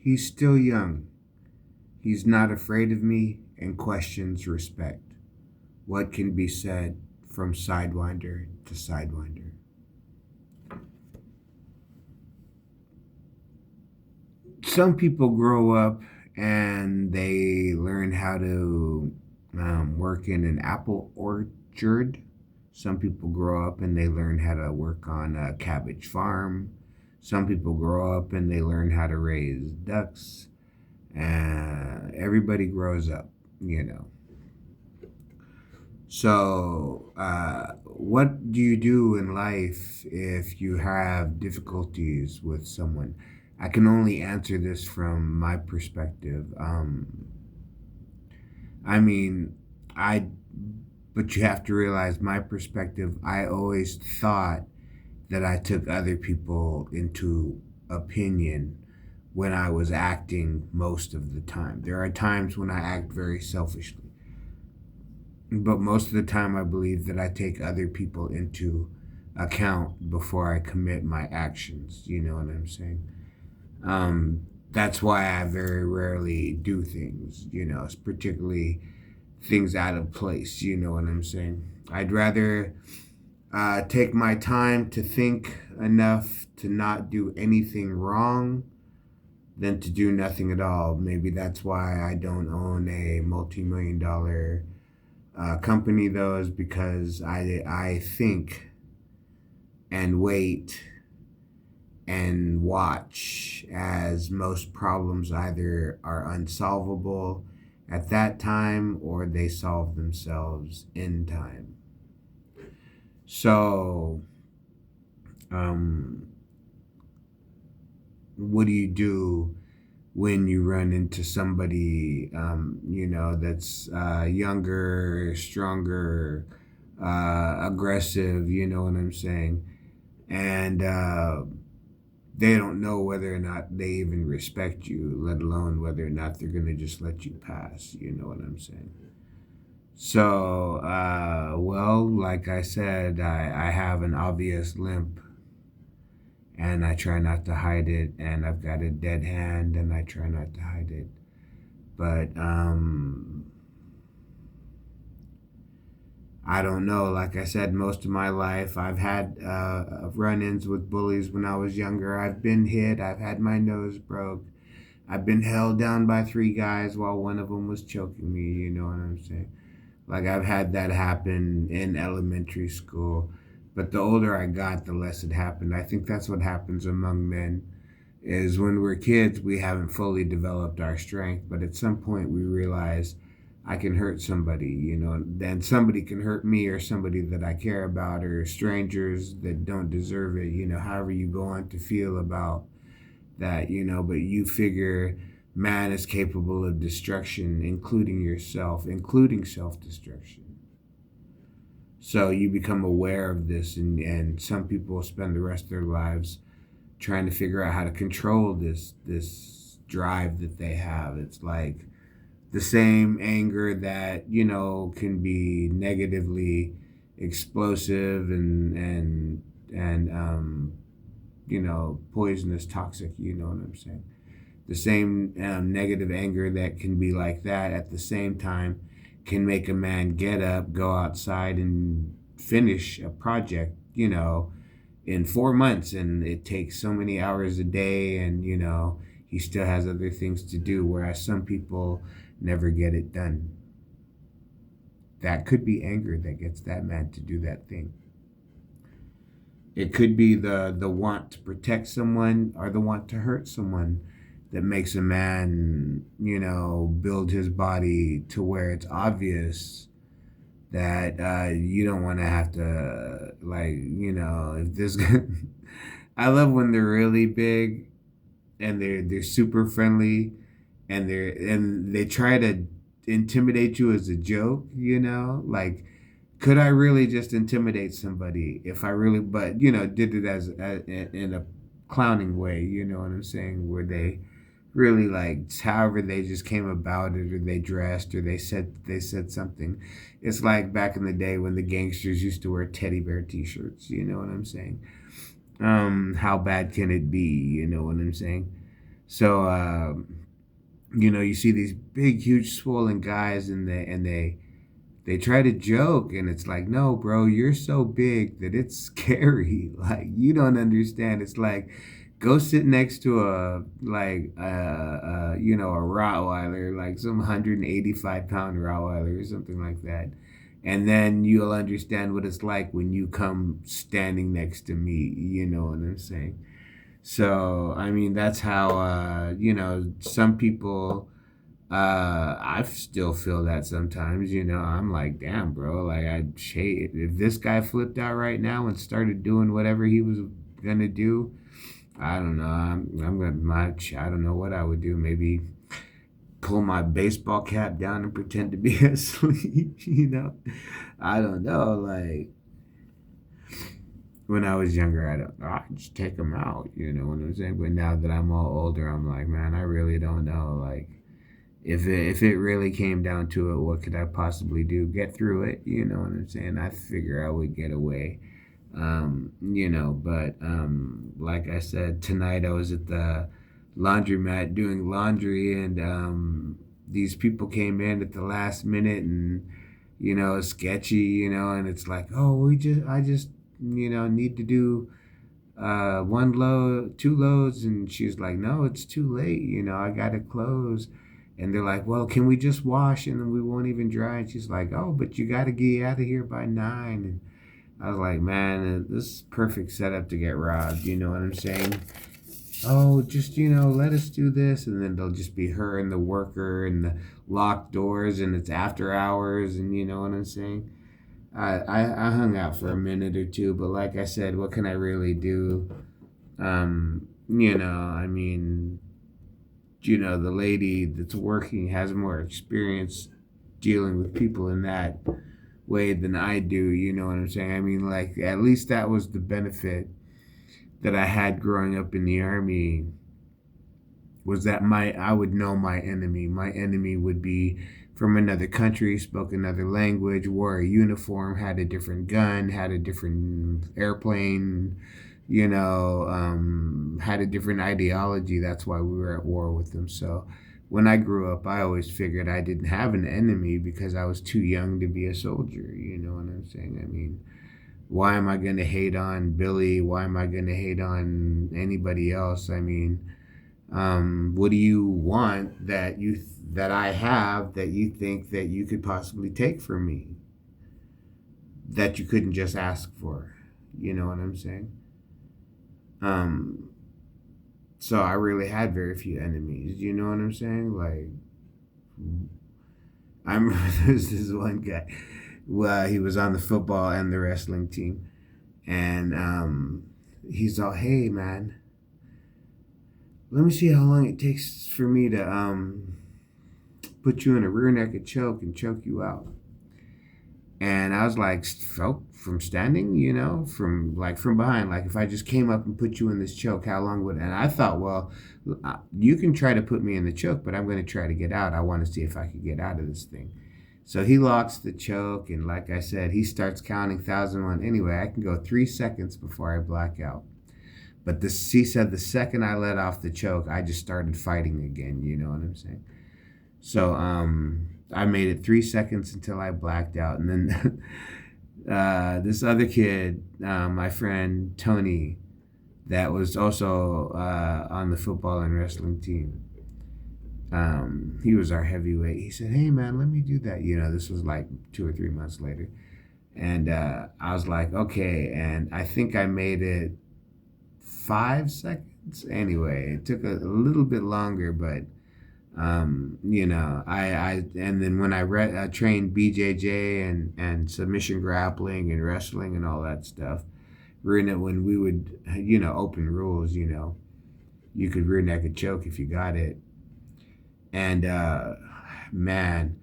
He's still young. He's not afraid of me and questions respect. What can be said from Sidewinder to Sidewinder? Some people grow up and they learn how to work in an apple orchard. Some people grow up and they learn how to work on a cabbage farm. Some people grow up and they learn how to raise ducks. Everybody grows up, you know. So, what do you do in life if you have difficulties with someone? I can only answer this from my perspective. I mean, I, but you have to realize my perspective. I always thought that I took other people into opinion when I was acting most of the time. There are times when I act very selfishly, but most of the time I believe that I take other people into account before I commit my actions. You know what I'm saying? That's why I very rarely do things, you know, particularly things out of place. You know what I'm saying? I'd rather take my time to think enough to not do anything wrong than to do nothing at all. Maybe that's why I don't own a multi-million dollar company, though, is because I think and wait and watch as most problems either are unsolvable at that time or they solve themselves in time. So, um, what do you do when you run into somebody, that's younger, stronger, aggressive, you know what I'm saying? And they don't know whether or not they even respect you, let alone whether or not they're going to just let you pass, you know what I'm saying? So, like I said, I have an obvious limp and I try not to hide it, and I've got a dead hand and I try not to hide it. But I don't know. Like I said, most of my life I've had run ins with bullies when I was younger. I've been hit, I've had my nose broke, I've been held down by three guys while one of them was choking me, you know what I'm saying? Like I've had that happen in elementary school. But the older I got, the less it happened. I think that's what happens among men is when we're kids, we haven't fully developed our strength, but at some point we realize I can hurt somebody, you know, then somebody can hurt me or somebody that I care about or strangers that don't deserve it, you know, however you go on to feel about that, you know, but you figure man is capable of destruction, including yourself, including self destruction. So you become aware of this, and some people spend the rest of their lives trying to figure out how to control this drive that they have. It's like the same anger that, you know, can be negatively explosive and poisonous, toxic, you know what I'm saying? The same negative anger that can be like that at the same time can make a man get up, go outside, and finish a project, you know, in 4 months. And it takes so many hours a day, and, you know, he still has other things to do, whereas some people never get it done. That could be anger that gets that man to do that thing. It could be the want to protect someone or the want to hurt someone that makes a man, you know, build his body to where it's obvious that you don't want to have to, like, you know, if this guy, I love when they're really big and they're super friendly and they try to intimidate you as a joke, you know, like could I really just intimidate somebody if I really, but you know, did it as in a clowning way, you know what I'm saying, where they really like however they just came about it or they dressed or they said something. It's like back in the day when the gangsters used to wear teddy bear t-shirts, you know what I'm saying? How bad can it be, you know what I'm saying? So you see these big, huge, swollen guys, and they try to joke, and it's like, no, bro, you're so big that it's scary. Like, you don't understand. It's like, go sit next to a like a Rottweiler, like some 185-pound Rottweiler or something like that, and then you'll understand what it's like when you come standing next to me. You know what I'm saying? So I mean, that's how some people. I still feel that sometimes. I'm like, damn, bro. Like, if this guy flipped out right now and started doing whatever he was gonna do, I don't know. I'm gonna match. I don't know what I would do. Maybe pull my baseball cap down and pretend to be asleep. I don't know. Like, when I was younger, I just take them out. You know what I'm saying? But now that I'm all older, I'm like, man, I really don't know. Like, if it really came down to it, what could I possibly do? Get through it, you know what I'm saying? I figure I would get away. But like I said, tonight I was at the laundromat doing laundry, and these people came in at the last minute, and sketchy, and it's like, oh, I just need to do one load, two loads, and she's like, no, it's too late, I gotta close. And they're like, well, can we just wash and then we won't even dry? And she's like, oh, but you gotta get out of here by 9. And I was like, man, this is perfect setup to get robbed, you know what I'm saying? Oh, just let us do this. And then they'll just be her and the worker and the locked doors, and it's after hours, and you know what I'm saying? I hung out for a minute or two, but like I said, what can I really do? I mean, the lady that's working has more experience dealing with people in that way than I do. You know what I'm saying? I mean, like, at least that was the benefit that I had growing up in the army, was that I would know my enemy. My enemy would be from another country, spoke another language, wore a uniform, had a different gun, had a different airplane, had a different ideology. That's why we were at war with them. So when I grew up, I always figured I didn't have an enemy because I was too young to be a soldier. You know what I'm saying? I mean, why am I going to hate on Billy? Why am I going to hate on anybody else? I mean, what do you want that I have that you think that you could possibly take from me that you couldn't just ask for? You know what I'm saying? Um, so I really had very few enemies. You know what I'm saying? Like, I remember there's this one guy. Well, he was on the football and the wrestling team, and he's all, "Hey, man, let me see how long it takes for me to put you in a rear naked choke and choke you out." And I was like, from standing, from behind, like, if I just came up and put you in this choke, how long would? And I thought, well, you can try to put me in the choke, but I'm going to try to get out. I want to see if I could get out of this thing. So he locks the choke, and like I said, he starts counting 1,001. Anyway, I can go 3 seconds before I black out. But he said the second I let off the choke, I just started fighting again. You know what I'm saying? So I made it 3 seconds until I blacked out, and then this other kid, my friend Tony, that was also on the football and wrestling team. He was our heavyweight. He said, "Hey man, let me do that." This was like 2 or 3 months later, and I was like, "Okay." And I think I made it 5 seconds. Anyway, it took a little bit longer, but I and then when I trained BJJ and submission grappling and wrestling and all that stuff, when we would open rules, you could rear naked choke if you got it. And man,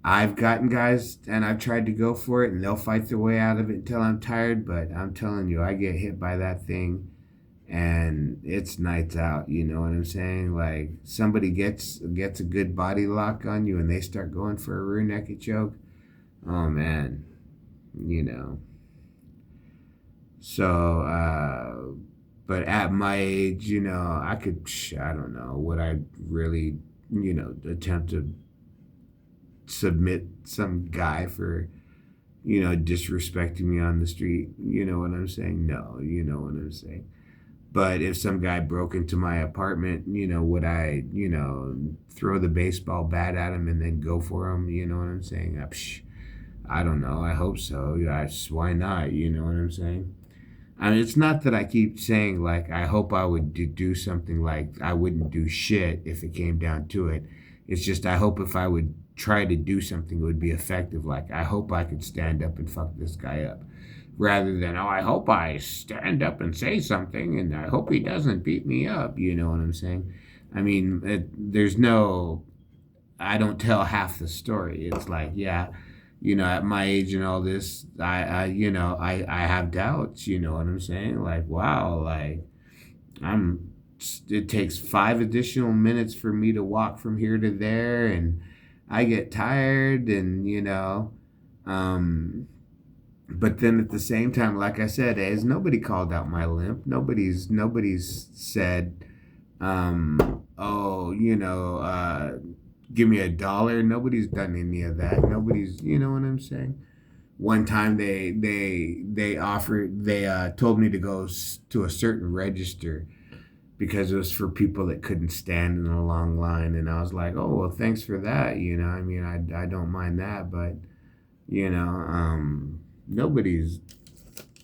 I've gotten guys and I've tried to go for it and they'll fight their way out of it until I'm tired, but I'm telling you, I get hit by that thing and it's nights out. You know what I'm saying? Like, somebody gets a good body lock on you and they start going for a rear naked choke. Oh man, you know. So But at my age, I don't know, would I really, attempt to submit some guy for, disrespecting me on the street? You know what I'm saying? No, you know what I'm saying. But if some guy broke into my apartment, would I, throw the baseball bat at him and then go for him? You know what I'm saying? I don't know. I hope so. Yeah, why not? You know what I'm saying? I mean, it's not that I keep saying, like, I hope I would do something, like I wouldn't do shit if it came down to it. It's just I hope if I would try to do something, it would be effective. Like, I hope I could stand up and fuck this guy up. Rather than, oh, I hope I stand up and say something and I hope he doesn't beat me up. You know what I'm saying? I mean, I don't tell half the story. It's like, yeah, at my age and all this, I have doubts. You know what I'm saying? Like, wow, like it takes 5 additional minutes for me to walk from here to there, and I get tired, and but then at the same time, like I said, as nobody called out my limp. Nobody's said, oh, give me $1. Nobody's done any of that. Nobody's, you know what I'm saying? One time they told me to go to a certain register because it was for people that couldn't stand in a long line, and I was like, oh, well, thanks for that. I mean, I don't mind that, but nobody's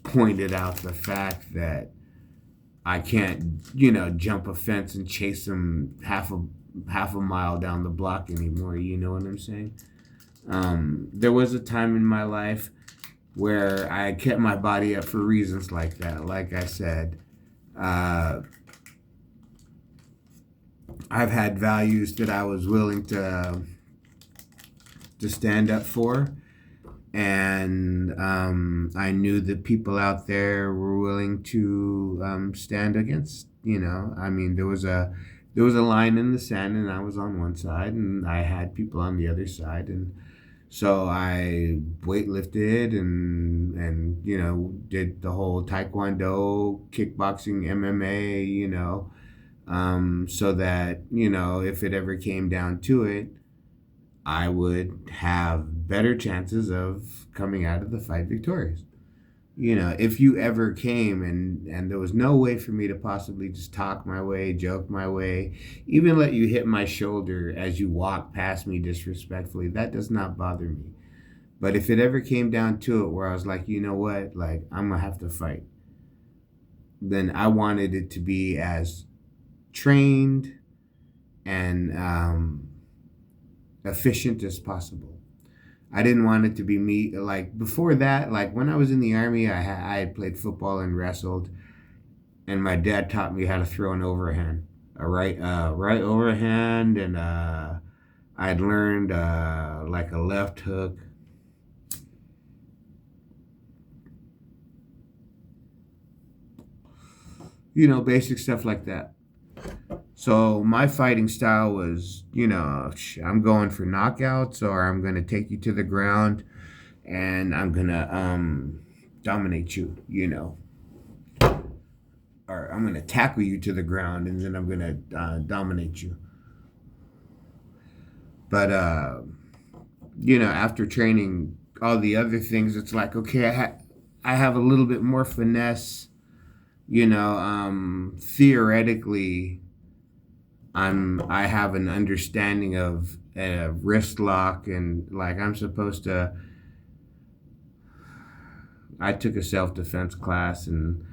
pointed out the fact that I can't, jump a fence and chase them half a mile down the block anymore. You know what I'm saying? There was a time in my life where I kept my body up for reasons like that. Like I said, I've had values that I was willing to stand up for. And I knew that people out there were willing to stand against. I mean, there was a line in the sand, and I was on one side, and I had people on the other side, and so I weightlifted and did the whole taekwondo, kickboxing, MMA, so that if it ever came down to it, I would have better chances of coming out of the fight victorious. If you ever came and there was no way for me to possibly just talk my way, joke my way, even let you hit my shoulder as you walk past me disrespectfully, that does not bother me. But if it ever came down to it where I was like, you know what, like, I'm going to have to fight, then I wanted it to be as trained and efficient as possible. I didn't want it to be me. Like, before that, like when I was in the Army, I had played football and wrestled, and my dad taught me how to throw an overhand, a right overhand, and I'd learned like a left hook. Basic stuff like that. So my fighting style was, I'm going for knockouts, or I'm going to take you to the ground and I'm going to dominate you, or I'm going to tackle you to the ground and then I'm going to dominate you. But, after training all the other things, it's like, okay, I have a little bit more finesse, theoretically. I have an understanding of a wrist lock, and like I took a self-defense class, and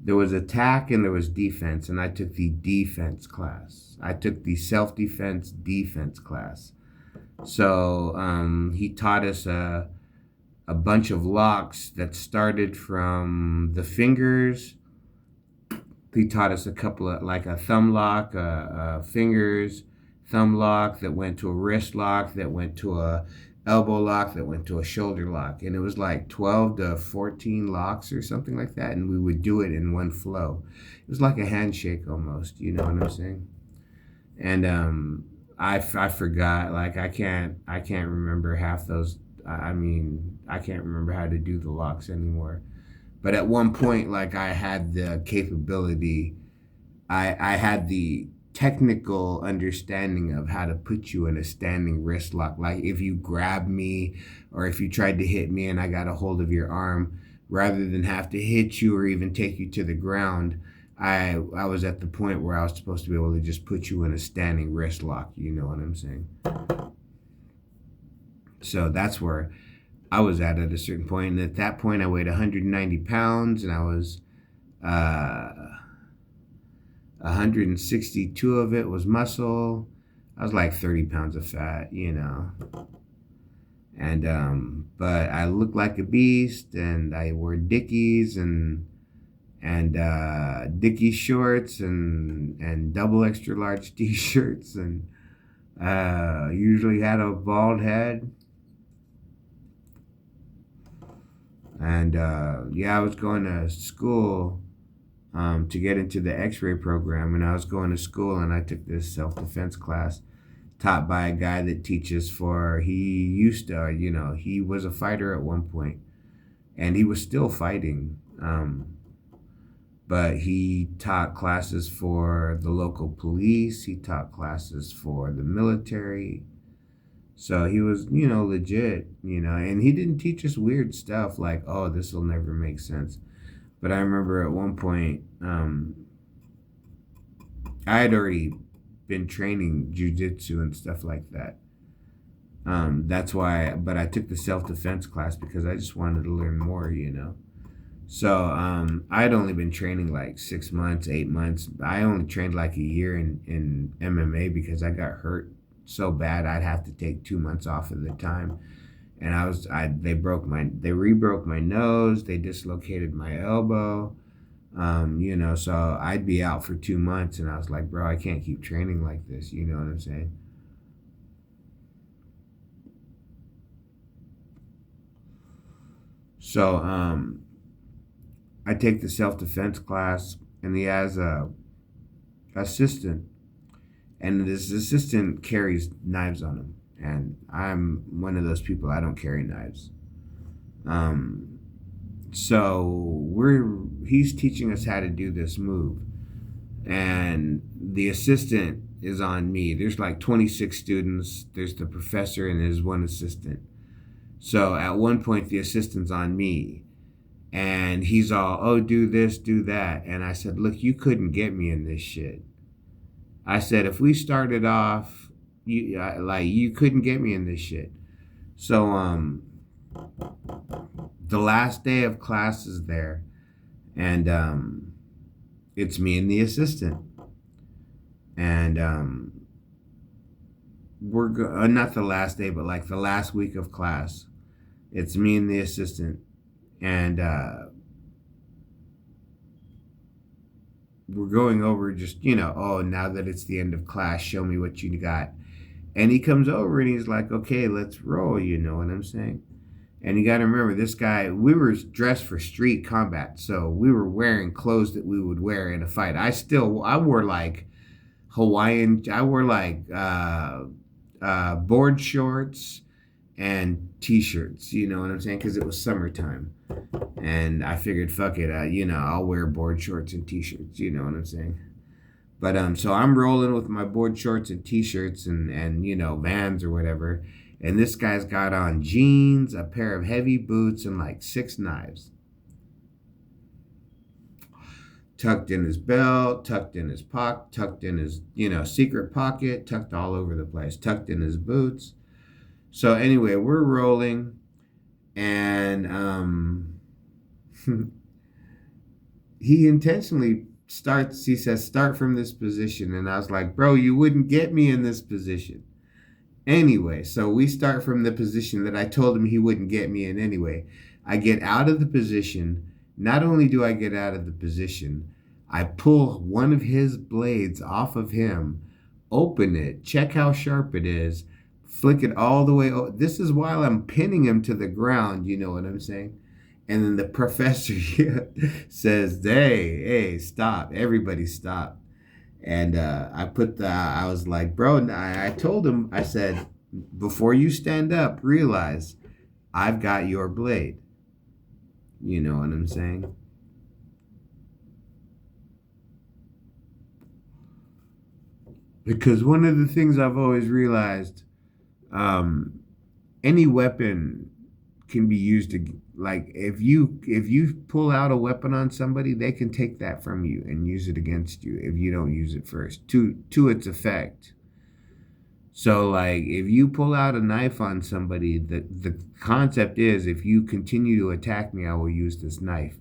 there was attack and there was defense, and I took the defense class. I took the self-defense defense class. So he taught us a bunch of locks that started from the fingers. He taught us a couple of, like a thumb lock, fingers, thumb lock that went to a wrist lock, that went to a elbow lock, that went to a shoulder lock. And it was like 12 to 14 locks or something like that. And we would do it in one flow. It was like a handshake almost, you know what I'm saying? And I forgot, like I can't remember half those. I mean, I can't remember how to do the locks anymore. But at one point, like I had the capability, I had the technical understanding of how to put you in a standing wrist lock. Like if you grab me or if you tried to hit me and I got a hold of your arm, rather than have to hit you or even take you to the ground, I was at the point where I was supposed to be able to just put you in a standing wrist lock. You know what I'm saying? So that's where I was at a certain point. And at that point, I weighed 190 pounds and I was 162 of it was muscle. I was like 30 pounds of fat, you know. And but I looked like a beast, and I wore Dickies and Dickie shorts and double extra large t-shirts, and usually had a bald head. And yeah, I was going to school to get into the x-ray program, and I was going to school and I took this self-defense class taught by a guy that teaches for, he used to, you know, he was a fighter at one point and he was still fighting. But he taught classes for the local police. He taught classes for the military. So he was, you know, legit, you know, and he didn't teach us weird stuff like, oh, this will never make sense. But I remember at one point, I had already been training jujitsu and stuff like that. That's why, but I took the self-defense class because I just wanted to learn more, you know. So I'd only been training like 6 months, 8 months. I only trained like a year in MMA because I got hurt so bad I'd have to take 2 months off of the time. And they re-broke my nose, they dislocated my elbow, you know, so I'd be out for 2 months and I was like, bro, I can't keep training like this, you know what I'm saying? So I take the self-defense class and he has a assistant, and this assistant carries knives on him. And I'm one of those people, I don't carry knives. So he's teaching us how to do this move. And the assistant is on me. There's like 26 students. There's the professor and there's one assistant. So at one point, the assistant's on me. And he's all, oh, do this, do that. And I said, look, you couldn't get me in this shit. I said, if we started off, you couldn't get me in this shit. So the last day of class is there, and it's me and the assistant, and we're not the last day, but like the last week of class, it's me and the assistant, and we're going over just, you know, oh, now that it's the end of class, show me what you got. And he comes over and he's like, okay, let's roll, you know what I'm saying? And you got to remember, this guy, we were dressed for street combat. So we were wearing clothes that we would wear in a fight. I wore like Hawaiian, I wore like board shorts and t-shirts, you know what I'm saying? Because it was summertime. And I figured, fuck it, you know, I'll wear board shorts and t-shirts, you know what I'm saying? But so I'm rolling with my board shorts and t-shirts and you know, Vans or whatever. And this guy's got on jeans, a pair of heavy boots, and like 6 knives. Tucked in his belt, tucked in his pocket, tucked in his, you know, secret pocket, tucked all over the place, tucked in his boots. So anyway, we're rolling, and he intentionally he says, start from this position. And I was like, bro, you wouldn't get me in this position. Anyway, so we start from the position that I told him he wouldn't get me in anyway. I get out of the position. Not only do I get out of the position, I pull one of his blades off of him, open it, check how sharp it is, flick it all the way. This is while I'm pinning him to the ground, you know what I'm saying? And then the professor says, hey, stop. Everybody stop. And I was like, bro, I told him, I said, before you stand up, realize I've got your blade. You know what I'm saying? Because one of the things I've always realized, um, any weapon can be used to, like, if you pull out a weapon on somebody, they can take that from you and use it against you if you don't use it first to its effect. So like if you pull out a knife on somebody, the concept is if you continue to attack me, I will use this knife.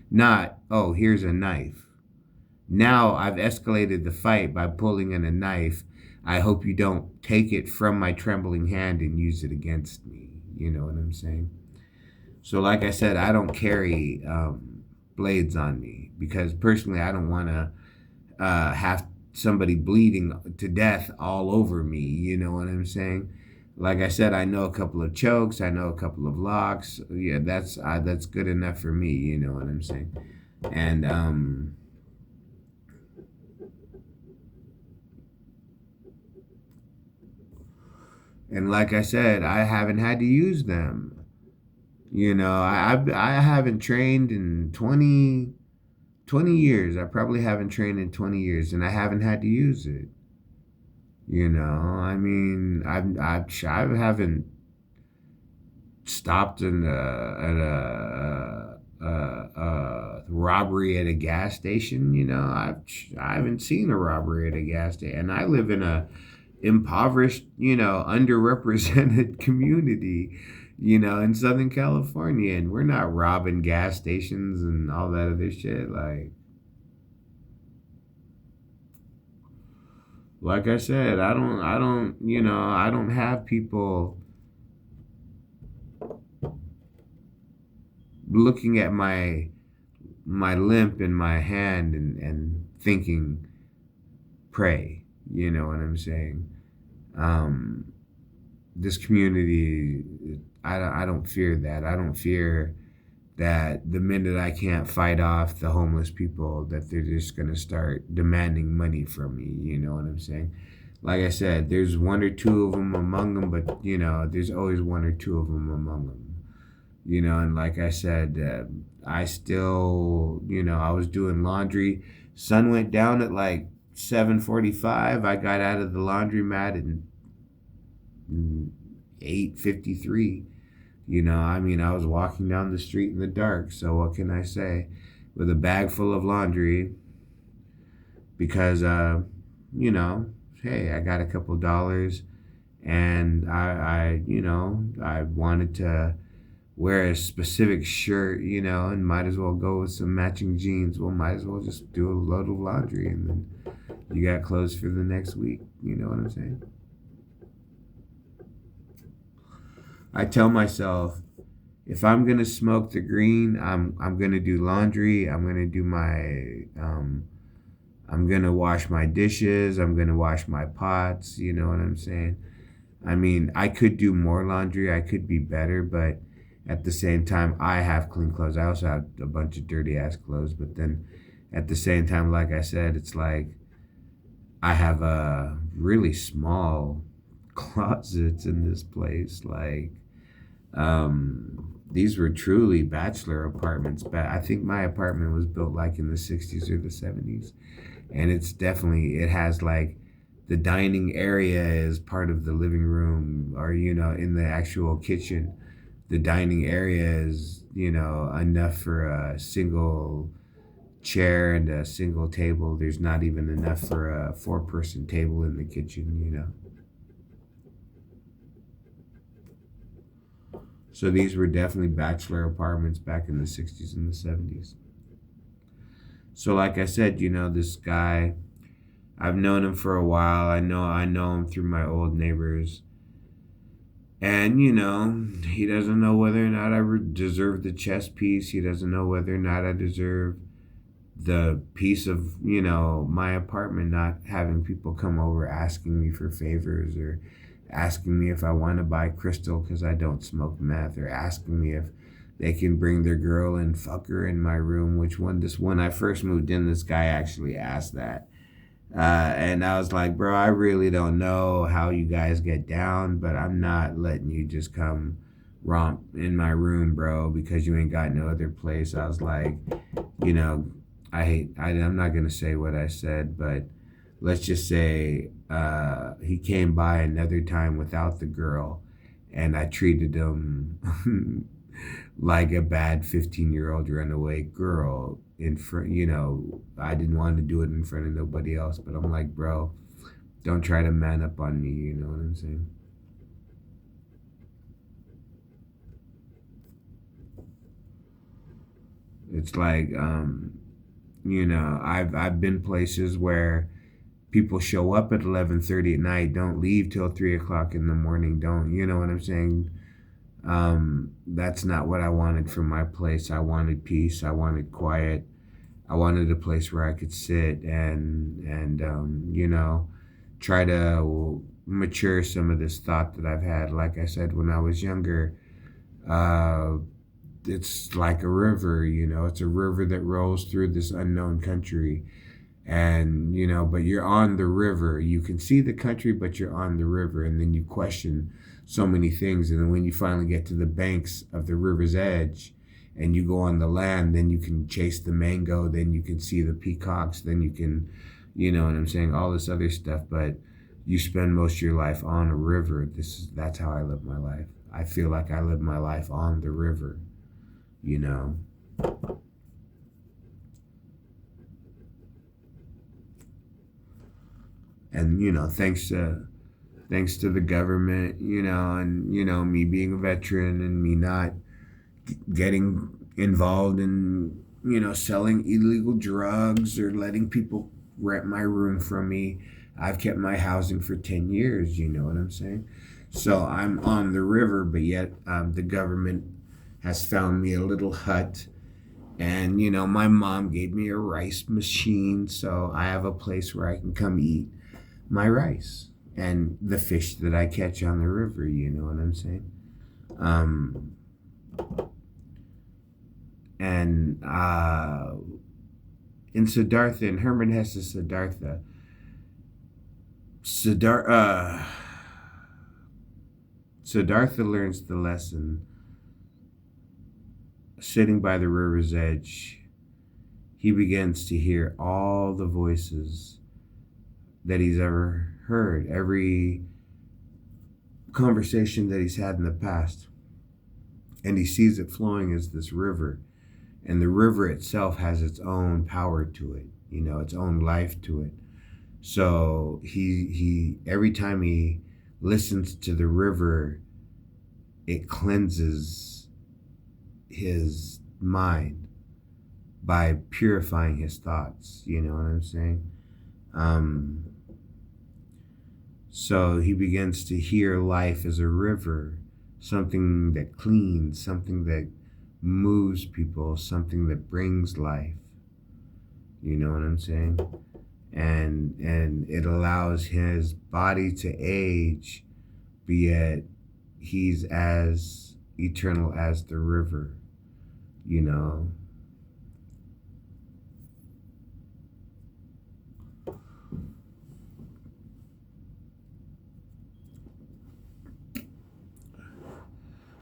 Not, oh, here's a knife. Now I've escalated the fight by pulling in a knife. I hope you don't take it from my trembling hand and use it against me. You know what I'm saying? So, like I said, I don't carry blades on me because personally, I don't want to have somebody bleeding to death all over me. You know what I'm saying? Like I said, I know a couple of chokes, I know a couple of locks. Yeah, that's good enough for me. You know what I'm saying? And like I said, I haven't had to use them. You know, I haven't trained in 20 years. I probably haven't trained in 20 years, and I haven't had to use it. You know, I mean, I haven't stopped in a robbery at a gas station. You know, I haven't seen a robbery at a gas station, and I live in a impoverished, you know, underrepresented community, you know, in Southern California, and we're not robbing gas stations and all that other shit. Like I said, I don't have people looking at my limp in my hand and thinking, pray. You know what I'm saying? Um, this community, I don't fear that. I don't fear that the minute I can't fight off the homeless people, that they're just going to start demanding money from me. You know what I'm saying? Like I said, there's one or two of them among them, but, you know, there's always one or two of them among them. You know, and like I said, I still, you know, I was doing laundry. Sun went down at like 7:45. I got out of the laundromat at 8:53. You know, I mean, I was walking down the street in the dark. So what can I say? With a bag full of laundry, because you know, hey, I got a couple dollars, and you know, I wanted to wear a specific shirt, you know, and might as well go with some matching jeans. Well, might as well just do a load of laundry, and then you got clothes for the next week. You know what I'm saying? I tell myself, if I'm gonna smoke the green, I'm gonna do laundry. I'm gonna do my I'm gonna wash my dishes. I'm gonna wash my pots. You know what I'm saying? I mean, I could do more laundry. I could be better, but at the same time, I have clean clothes. I also have a bunch of dirty ass clothes. But then, at the same time, like I said, it's like I have a really small closets in this place. Like these were truly bachelor apartments, but I think my apartment was built like in the 60s or the 70s, and it has like the dining area is part of the living room, or you know, in the actual kitchen the dining area is, you know, enough for a single chair and a single table. There's not even enough for a four-person table in the kitchen, you know. So these were definitely bachelor apartments back in the 60s and the 70s. So like I said, you know, this guy, I've known him for a while. I know him through my old neighbors. And, you know, he doesn't know whether or not deserve the chess piece. He doesn't know whether or not I deserve the piece of, you know, my apartment, not having people come over asking me for favors, or asking me if I want to buy crystal because I don't smoke meth, or asking me if they can bring their girl and fuck her in my room. This when I first moved in, this guy actually asked that. And I was like, bro, I really don't know how you guys get down, but I'm not letting you just come romp in my room, bro, because you ain't got no other place. I was like, you know, I'm not going to say what I said, but let's just say he came by another time without the girl, and I treated him like a bad 15-year-old runaway girl in front. I didn't want to do it in front of nobody else, but I'm like, bro, don't try to man up on me. You know what I'm saying? It's like, I've been places where people show up at 11:30 at night, don't leave till 3 o'clock in the morning. Don't, you know what I'm saying? That's not what I wanted from my place. I wanted peace. I wanted quiet. I wanted a place where I could sit and try to mature some of this thought that I've had. Like I said, when I was younger, uh, it's like a river. It's a river that rolls through this unknown country, and but you're on the river. You can see the country, but you're on the river, and then you question so many things. And then when you finally get to the banks of the river's edge and you go on the land, then you can chase the mango, then you can see the peacocks, then you can, you know what I'm saying, all this other stuff. But you spend most of your life on a river. That's how I live my life. I feel like I live my life on the river, you know. And thanks to the government, and me being a veteran and me not getting involved in selling illegal drugs or letting people rent my room from me. I've kept my housing for 10 years. You know what I'm saying? So I'm on the river, but yet the government has found me a little hut. And my mom gave me a rice machine, so I have a place where I can come eat my rice and the fish that I catch on the river. You know what I'm saying? Um, and in Siddhartha, in Herman Hesse's Siddhartha, Siddhar- uh, Siddhartha learns the lesson sitting by the river's edge. He begins to hear all the voices that he's ever heard, every conversation that he's had in the past. And he sees it flowing as this river. And the river itself has its own power to it, its own life to it. So he every time he listens to the river, it cleanses his mind by purifying his thoughts. You know what I'm saying? So he begins to hear life as a river, something that cleans, something that moves people, something that brings life. You know what I'm saying? And it allows his body to age, but yet he's as eternal as the river, you know.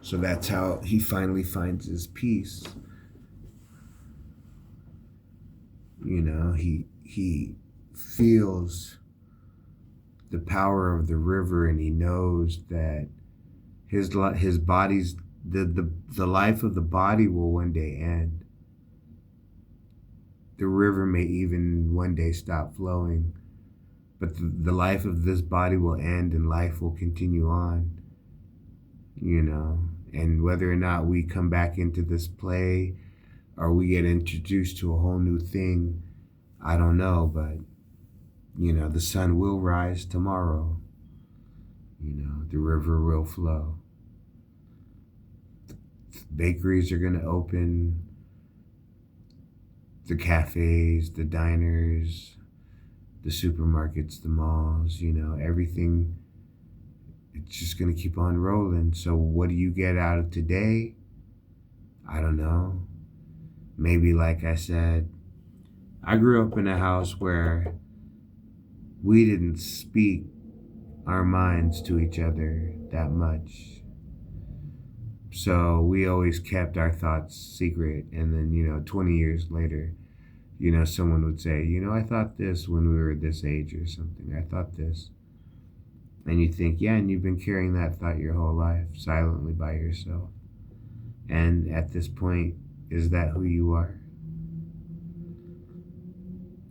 So that's how he finally finds his peace. He feels the power of the river, and he knows that his body's the life of the body will one day end. The river may even one day stop flowing, but the life of this body will end and life will continue on, and whether or not we come back into this play or we get introduced to a whole new thing, I don't know, but the sun will rise tomorrow. The river will flow. The bakeries are going to open, the cafes, the diners, the supermarkets, the malls, everything. It's just going to keep on rolling. So what do you get out of today? I don't know. Maybe, like I said, I grew up in a house where we didn't speak our minds to each other that much. So we always kept our thoughts secret. And then, 20 years later, someone would say, I thought this when we were this age or something. I thought this. And you think, yeah, and you've been carrying that thought your whole life silently by yourself. And at this point, is that who you are?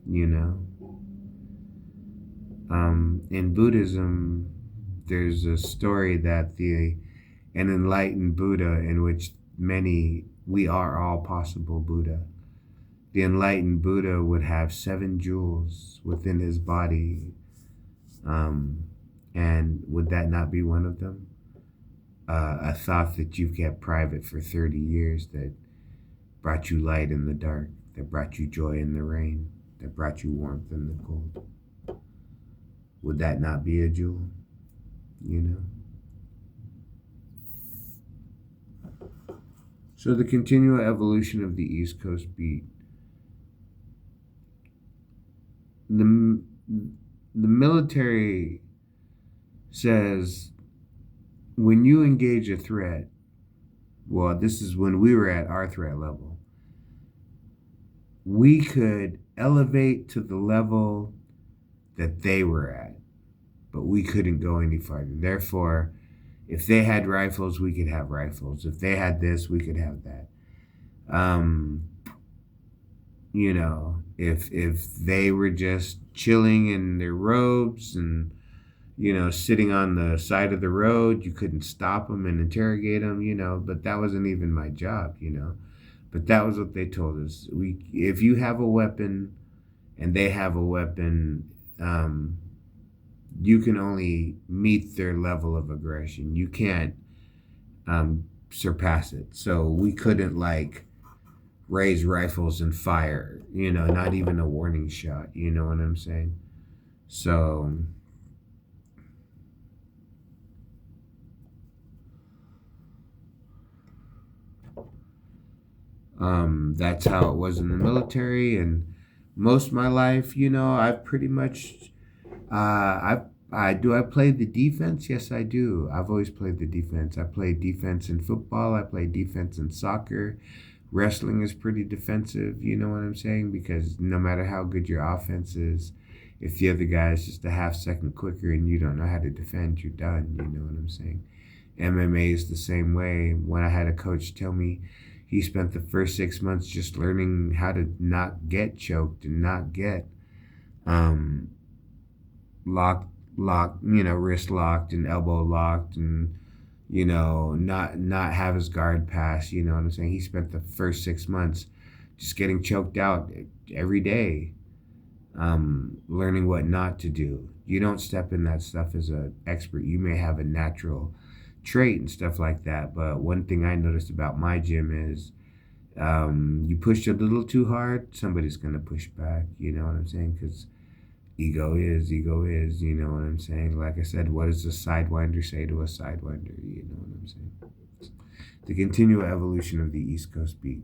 You know? In Buddhism, there's a story that an enlightened Buddha, in which we are all possible Buddha. The enlightened Buddha would have 7 jewels within his body. And would that not be one of them? A thought that you've kept private for 30 years that brought you light in the dark, that brought you joy in the rain, that brought you warmth in the cold. Would that not be a jewel? So the continual evolution of the East Coast beat. The military says when you engage a threat, well, this is when we were at our threat level, we could elevate to the level that they were at, but we couldn't go any farther. Therefore, if they had rifles, we could have rifles. If they had this, we could have that. If they were just chilling in their robes and, sitting on the side of the road, you couldn't stop them and interrogate them, but that wasn't even my job, But that was what they told us. If you have a weapon and they have a weapon, you can only meet their level of aggression. You can't surpass it. So we couldn't raise rifles and fire, not even a warning shot. You know what I'm saying? So that's how it was in the military. And most of my life, I've pretty much, I played the defense? Yes, I do. I've always played the defense. I played defense in football. I played defense in soccer. Wrestling is pretty defensive, you know what I'm saying? Because no matter how good your offense is, if the other guy is just a half second quicker and you don't know how to defend, you're done, you know what I'm saying? MMA is the same way. When I had a coach tell me he spent the first 6 months just learning how to not get choked and not get locked, wrist locked and elbow locked and, not have his guard pass, you know what I'm saying? He spent the first 6 months just getting choked out every day, learning what not to do. You don't step in that stuff as an expert. You may have a natural trait and stuff like that, but one thing I noticed about my gym is you push a little too hard, somebody's going to push back, you know what I'm saying? Because ego is, you know what I'm saying? Like I said, what does a Sidewinder say to a Sidewinder? You know what I'm saying? The continual evolution of the East Coast beat.